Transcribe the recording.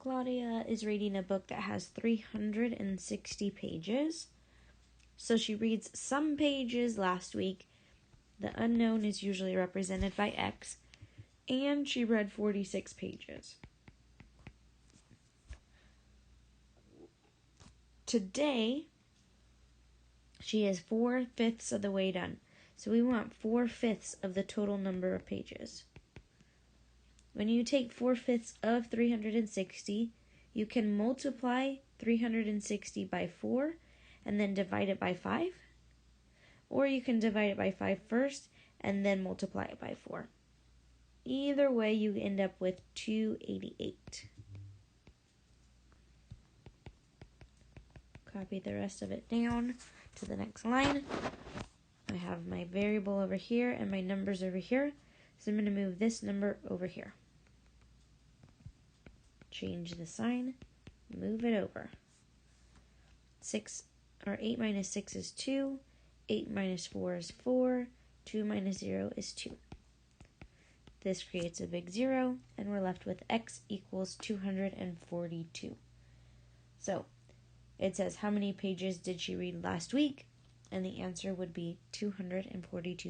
Claudia is reading a book that has 360 pages. So she reads some pages last week. The unknown is usually represented by X. And she read 46 pages. Today, she is 4/5 of the way done. So we want 4/5 of the total number of pages. When you take 4/5 of 360, you can multiply 360 by 4 and then divide it by 5. Or you can divide it by 5 first and then multiply it by 4. Either way, you end up with 288. Copy the rest of it down to the next line. I have my variable over here and my numbers over here. So I'm going to move this number over here. Change the sign, move it over. 8 minus 6 is 2. 8 minus 4 is 4. 2 minus 0 is 2. This creates a big 0, and we're left with x equals 242. So it says, how many pages did she read last week? And the answer would be 242